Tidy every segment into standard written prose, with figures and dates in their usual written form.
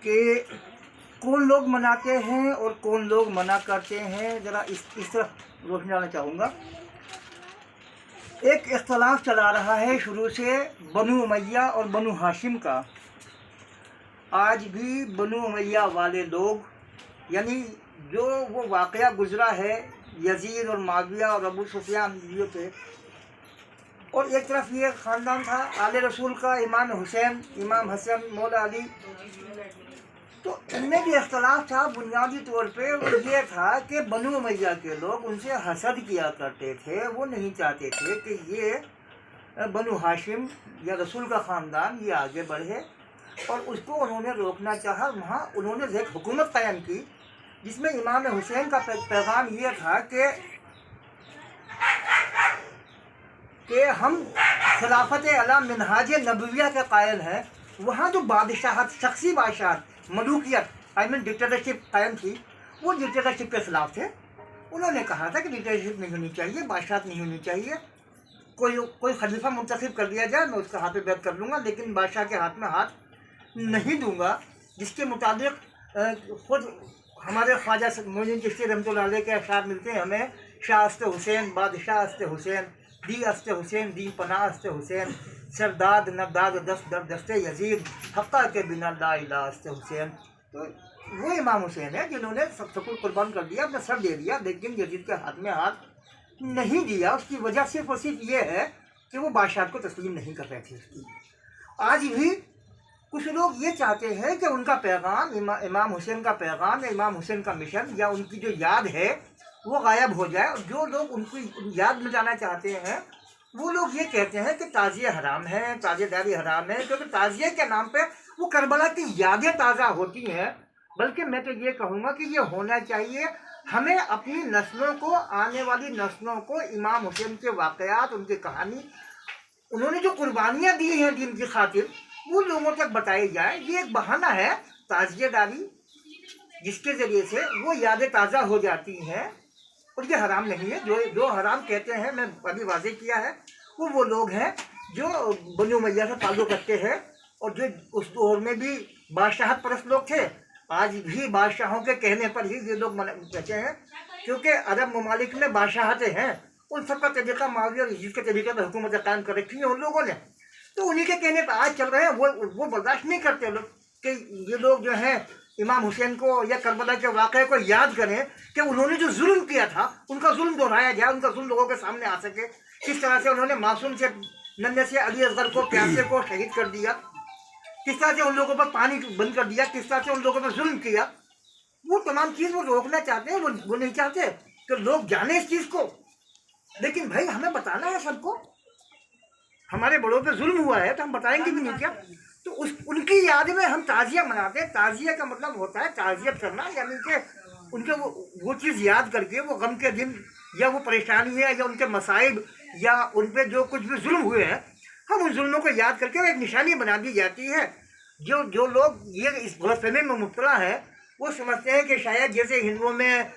कि कौन लोग मनाते हैं और कौन लोग मना करते हैं, ज़रा इस तरफ रोशनी डालना चाहूँगा। एक इख्तलाफ चला रहा है शुरू से बनु उमैया और बनु हाशिम का। आज भी बनु उमैया वाले लोग, यानी जो वो वाक़या गुज़रा है यजीद और माविया और अबू सुफियान पे, और एक तरफ ये ख़ानदान था आले रसूल का, इमाम हुसैन, इमाम हसन, मौला अली, तो इनमें भी इख्तलाफ था। बुनियादी तौर पे वो ये था कि बनु उमैया के लोग उनसे हसद किया करते थे। वो नहीं चाहते थे कि ये बनु हाशिम या रसूल का ख़ानदान ये आगे बढ़े, और उसको उन्होंने रोकना चाहा। वहाँ उन्होंने एक हुकूमत कायम की जिसमें इमाम हुसैन का पैगाम ये था कि हम खिलाफत अला मिनहाज नबविया के कायल हैं। वहाँ जो बादशाहत, शख्सी बादशाहत, मलूकियत, आई मीन डिक्टेटरशिप कायम थी, वो डिक्टेटरशिप के खिलाफ थे। उन्होंने कहा था कि डिक्टेटरशिप नहीं होनी चाहिए, बादशाहत नहीं होनी चाहिए। कोई खलीफा मुंतखब कर दिया जाए, मैं उसका हाथ पे बैत कर लूँगा, लेकिन बादशाह के हाथ में हाथ नहीं दूँगा। जिसके मुताबिक खुद हमारे ख्वाजा मोइनुद्दीन चिश्ती रहमतुल्लाह अलैह के अशआर मिलते हैं हमें, शाह अस्ते हुसैन, बादशाह अस्ते हुसैन, दी अस्ते हुसैन, दी पनाह अस्ते हुसैन, सरदाद नदाद दस्ते यजीद, हक्का के बिना ला इलाहा अस्ते हुसैन। तो वो इमाम हुसैन है जिन्होंने सब कुछ कुर्बान कर दिया, अपना सर दे दिया, लेकिन यजीद के हाथ में हाथ नहीं दिया। उसकी वजह सिर्फ और सिर्फ ये है कि वो बादशाह को तस्लीम नहीं कर रहे थे उसकी। आज भी कुछ लोग ये चाहते हैं कि उनका पैगाम, इमाम हुसैन का पैगाम या इमाम हुसैन का मिशन या उनकी जो याद है वो गायब हो जाए। और जो लोग उनकी याद में जाना चाहते हैं वो लोग ये कहते हैं कि ताज़िया हराम है, ताज़ियादारी हराम है, क्योंकि ताज़िया के नाम पे वो करबला की यादें ताज़ा होती हैं। बल्कि मैं तो ये कहूँगा कि ये होना चाहिए। हमें अपनी नस्लों को, आने वाली नस्लों को इमाम हुसैन के वाक़यात, उनकी कहानी, उन्होंने जो कुर्बानियाँ दी हैं दीन की खातिर, वो लोगों तक बताई जाए। ये एक बहाना है ताज़ियादारी, जिसके ज़रिए से वो यादें ताज़ा हो जाती हैं, और ये हराम नहीं है। जो हराम कहते हैं, मैं अभी वाज़ेह किया है, वो लोग हैं जो बनु उमैया से ताल्लुक़ रखते हैं, और जो उस दौर में भी बादशाहत परस्त लोग थे। आज भी बादशाहों के कहने पर ही ये लोग कहते हैं, क्योंकि अरब ममालिक में बादशाहतें हैं, उन सबका तरीक़ा माविया और यजीद के तरीक़े पर हुकूमत कायम कर रखी है उन लोगों ने। तो उन्हीं के कहने पर आज चल रहे हैं। वो बर्दाश्त नहीं करते लोग कि ये लोग जो हैं इमाम हुसैन को या करबला के वाक़े को याद करें कि उन्होंने जो जुल्म किया था, उनका जुल्म दोहराया जाए, उनका जुल्म लोगों के सामने आ सके। किस तरह से उन्होंने मासूम से, नन्हे से अली असगर को, प्यासे को शहीद कर दिया, किस तरह से उन लोगों पर पानी बंद कर दिया, किस तरह से उन लोगों पर जुल्म किया। वो तमाम चीज़ वो रोकना चाहते हैं। वो नहीं चाहते कि लोग जाने इस चीज़ को। लेकिन भाई हमें बताना है सबको, हमारे बड़ों पे जुल्म हुआ है तो हम बताएंगे भी नहीं क्या? तो उनकी याद में हम ताज़िया मनाते हैं। ताज़िया का मतलब होता है ताज़ियत करना, यानी कि उनके वो चीज़ याद करके, वो गम के दिन या वो परेशानी है या उनके मसाइब या उन पर जो कुछ भी जुल्म हुए हैं, हम उन जुल्मों को याद करके एक निशानी बना दी जाती है। जो लोग ये इस गलतफहमी में मुब्तला है, वो समझते हैं कि शायद जैसे हिंदुओं में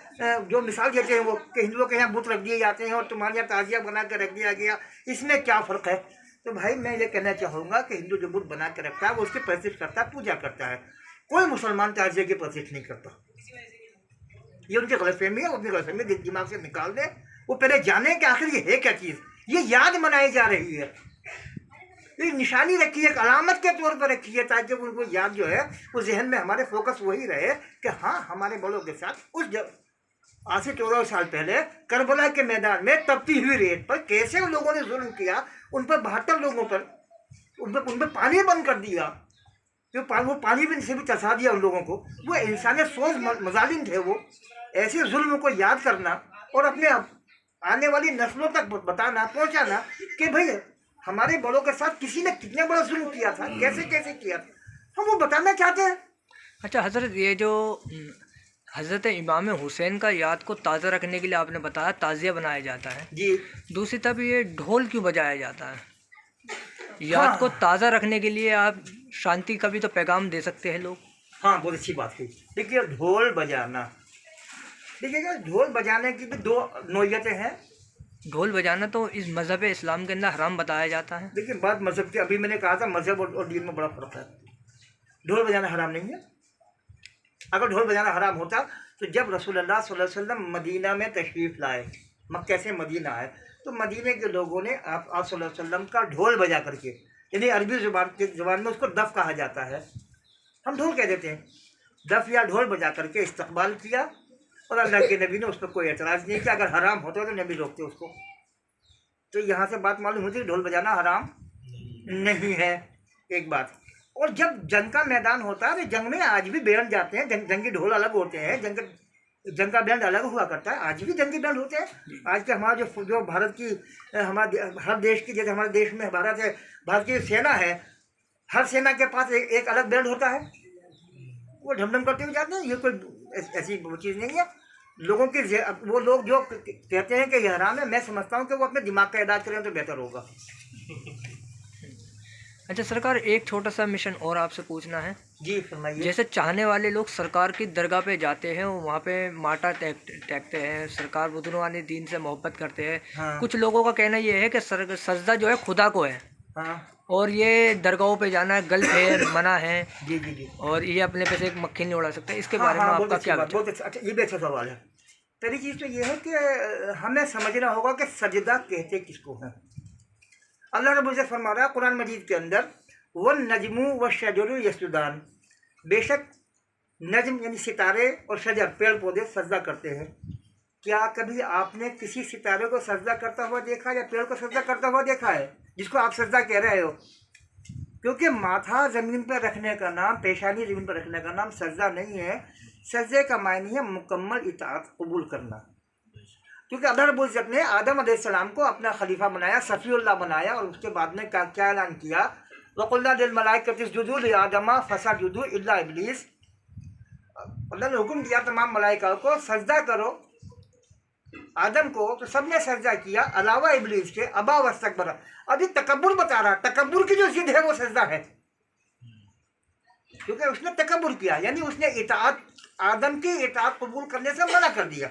जो मिसाल देते हैं वो कि हिंदुओं के यहाँ बुत रख दिए जाते हैं और तुम्हारे यहाँ ताज़िया बना कर रख दिया गया, इसमें क्या फ़र्क है? तो भाई मैं ये कहना चाहूँगा कि हिंदू जो बुत बना कर रखता है वो उसकी परस्तिश करता है, पूजा करता है। कोई मुसलमान ताज़िया की परस्तिश नहीं करता। ये उनकी गलतफहमी है, अपनी गलतफहमी दिमाग से निकाल दें। वो पहले जाने कि आखिर ये है क्या चीज़। ये याद मनाई जा रही है, ये निशानी रखी है, एक अलामत के तौर पर रखी है, ताकि उनको याद जो है वो जहन में हमारे फोकस वही रहे कि हाँ, हमारे बड़ों के साथ उस आज से 14 साल पहले करबला के मैदान में तपती हुई रेत पर कैसे उन लोगों ने जुल्म किया, उन पर 72 लोगों पर उन पर पानी बंद कर दिया, वो पानी भी से भी तरसा दिया उन लोगों को। वो इंसानियत सोच मजालिम थे। वो ऐसे जुल्म को याद करना और अपने आने वाली नस्लों तक बताना, पहुँचाना कि भाई हमारे बड़ों के साथ किसी ने कितने बड़ा जुल्म किया था, कैसे कैसे किया था, हम वो बताना चाहते हैं। अच्छा हज़रत, ये जो हज़रत इमाम हुसैन का याद को ताज़ा रखने के लिए आपने बताया ताज़िया बनाया जाता है जी, दूसरी तरफ ये ढोल क्यों बजाया जाता है? याद को ताज़ा रखने के लिए आप शांति का भी तो पैगाम दे सकते हैं लोग। हाँ, बहुत अच्छी बात है। देखिए ढोल बजाना, देखिएगा ढोल बजाने की भी दो नौयतें हैं। ढोल बजाना तो इस मज़हब इस्लाम के अंदर हराम बताया जाता है। देखिए बात मज़हब की, अभी मैंने कहा था मज़हब और दीन में बड़ा फ़र्क है। ढोल बजाना हराम नहीं है। अगर ढोल बजाना हराम होता तो जब रसूलुल्लाह सल्लल्लाहु अलैहि वसल्लम मदीना में तशरीफ़ लाए, मक्का से मदीना आए, तो मदीने के लोगों ने आप सल्लल्लाहु अलैहि वसल्लम का ढोल बजा करके, यानी अरबी ज़ुबान में उसको दफ़ कहा जाता है, हम ढोल कह देते हैं, दफ़ या ढोल बजा करके इस्तकबाल किया, और अल्लाह के नबी ने उस पर कोई एतराज़ नहीं किया। अगर हराम होता तो नबी रोकते उसको। तो यहाँ से बात मालूम होती है ढोल बजाना हराम नहीं है, एक बात। और जब जंग का मैदान होता है तो जंग में आज भी बैंड जाते हैं, जंगी ढोल अलग होते हैं, जंग का बैंड अलग हुआ करता है, आज भी जंगी बैंड होते हैं। आज के हमारा जो भारत की हर देश की, जैसे हमारे देश में भारत है, भारत की सेना है, हर सेना के पास एक अलग बैंड होता है, वो ढमढम करते हुए जाते हैं। ये कोई ऐसी चीज़ नहीं है। लोगों की वो लोग जो कहते हैं कि ये हराम है, मैं समझता हूँ कि वो अपने दिमाग का इलाज करें तो बेहतर होगा। अच्छा सरकार, एक छोटा सा मिशन और आपसे पूछना है। जी फरमाइए। जैसे चाहने वाले लोग सरकार की दरगाह पे जाते हैं, वहाँ पे माटा टेकते हैं, सरकार बुजुर्गानी दीन से मोहब्बत करते हैं। हाँ। कुछ लोगों का कहना ये है कि सजदा जो है खुदा को है। हाँ। और ये दरगाहों पे जाना गलत है, मना है। जी जी जी। और ये अपने पे से एक मक्खी नहीं उड़ा सकते। इसके हाँ, बारे में आपका क्या विचार? बहुत अच्छा, ये भी अच्छा सवाल है। पहली चीज़ तो ये है कि हमें समझना होगा कि सजदा कहते किसको है। अल्लाह रब्बुल इज़्ज़त फरमा रहा है कुरान मजीद के अंदर, वन नजमु व शजरु यसजुदान, बेशक नजम यानी सितारे और शजर पेड़ पौधे सजदा करते हैं। क्या कभी आपने किसी सितारे को सजदा करता हुआ देखा या पेड़ को सजदा करता हुआ देखा है, जिसको आप सजदा कह रहे हो? क्योंकि माथा ज़मीन पर रखने का नाम, पेशानी ज़मीन पर रखने का नाम सजदा नहीं है। सजदे का मायने है मुकम्मल इताअत कबूल करना। क्योंकि अल्लाह रब्बुल इज़्ज़त ने आदम अलैहिस्सलाम को अपना खलीफा बनाया, सफ़ीउल्लाह बनाया, और उसके बाद में क्या ऐलान किया, वक़ुल्ना लिल मलाइकति इसजुदू लि आदम फसजदू इल्ला इब्लीस। अल्लाह ने हुक्म दिया तमाम मलाइका को सजदा करो आदम को, तो सब ने सजदा किया अलावा इब्लीस के, अबा वस्तकबरा। अभी तकब्बुर बता रहा, तकब्बुर की जो जिद है वो सजदा है, क्योंकि उसने तकब्बुर किया, यानी उसने इताअत, आदम की इताअत कबूल करने से मना कर दिया।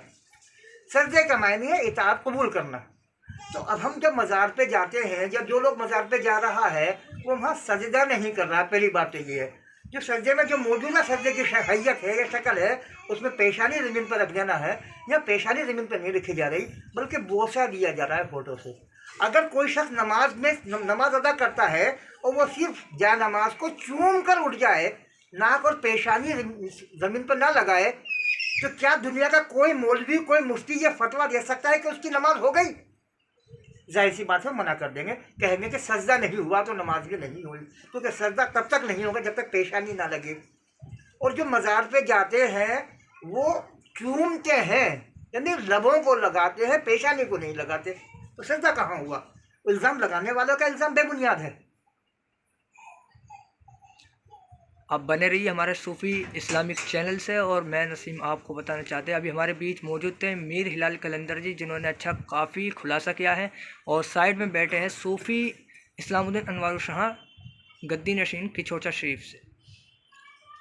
सजदे का मायने है इताअत कबूल करना। तो अब हम जब मज़ार पे जाते हैं, या जो लोग मज़ार पे जा रहा है वो वहाँ सजदा नहीं कर रहा। पहली बात तो ये है, जो सजदे में जो मौजूदा सजदे की हैयत है या शक्ल है, उसमें पेशानी ज़मीन पर रख देना है, या पेशानी ज़मीन पर नहीं रखी जा रही बल्कि बोसा दिया जा रहा है फ़ोटो से। अगर कोई शख्स नमाज अदा करता है और वो सिर्फ जाए नमाज को चूम कर उठ जाए, नाक और पेशानी ज़मीन पर ना लगाए, तो क्या दुनिया का कोई मौलवी, कोई मुफ्ती ये फतवा दे सकता है कि उसकी नमाज हो गई? जाहिर सी बात है मना कर देंगे, कहेंगे कि सजदा नहीं हुआ तो नमाज भी नहीं हुई, क्योंकि सजदा तब तक नहीं होगा जब तक पेशानी ना लगे। और जो मज़ार पे जाते हैं वो चूमते हैं, यानी लबों को लगाते हैं, पेशानी को नहीं लगाते, तो सजदा कहाँ हुआ? इल्ज़ाम लगाने वालों का इल्ज़ाम बेबुनियाद है। आप बने रहिए हमारे सूफ़ी इस्लामिक चैनल से। और मैं नसीम आपको बताना चाहते हैं, अभी हमारे बीच मौजूद थे मीर हिलाल कलंदर जी, जिन्होंने अच्छा काफ़ी खुलासा किया है। और साइड में बैठे हैं सूफ़ी इस्लामुद्दीन अनवारुल शाह गद्दी नशीन किचौचा शरीफ से।